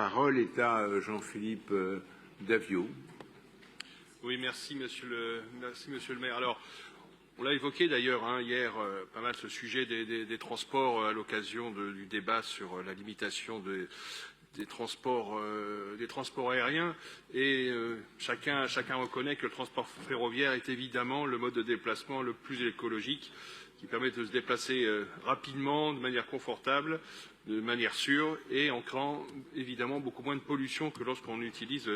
La parole est à Jean-Philippe Davio. Oui, merci Monsieur le maire. Alors, on l'a évoqué d'ailleurs hier pas mal ce sujet des transports à l'occasion du débat sur la limitation des transports aériens. Et chacun reconnaît que le transport ferroviaire est évidemment le mode de déplacement le plus écologique, qui permet de se déplacer rapidement, de manière confortable, de manière sûre et en créant évidemment beaucoup moins de pollution que lorsqu'on utilise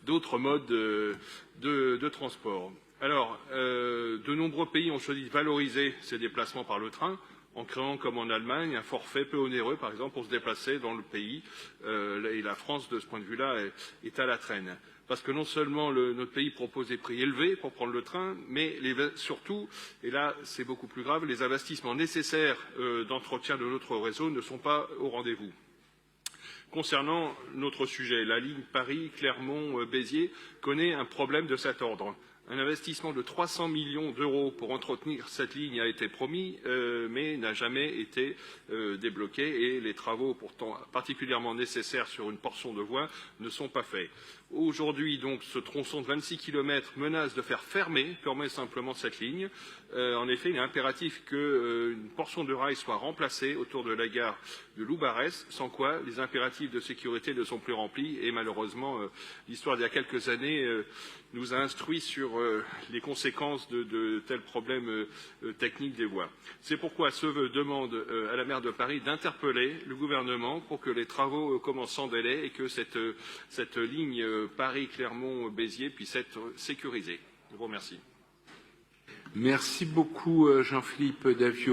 d'autres modes de transport. Alors, de nombreux pays ont choisi de valoriser ces déplacements par le train, en créant, comme en Allemagne, un forfait peu onéreux, par exemple, pour se déplacer dans le pays. Et la France, de ce point de vue-là, est à la traîne. Parce que non seulement notre pays propose des prix élevés pour prendre le train, mais surtout, et là c'est beaucoup plus grave, les investissements nécessaires d'entretien de notre réseau ne sont pas au rendez-vous. Concernant notre sujet, la ligne Paris-Clermont-Béziers connaît un problème de cet ordre. Un investissement de 300 millions d'euros pour entretenir cette ligne a été promis, mais n'a jamais été débloqué et les travaux pourtant particulièrement nécessaires sur une portion de voie ne sont pas faits. Aujourd'hui, donc, ce tronçon de 26 km menace de faire fermer purement et simplement cette ligne. En effet, il est impératif qu'une portion de rail soit remplacée autour de la gare de Loubarès, sans quoi les impératifs de sécurité ne sont plus remplis. Et malheureusement, l'histoire d'il y a quelques années nous a instruits sur les conséquences de tels problèmes techniques des voies. C'est pourquoi ce vœu demande à la maire de Paris d'interpeller le gouvernement pour que les travaux commencent sans délai et que cette ligne Paris-Clermont-Béziers puisse être sécurisée. Je vous remercie. Merci beaucoup Jean-Philippe Davio.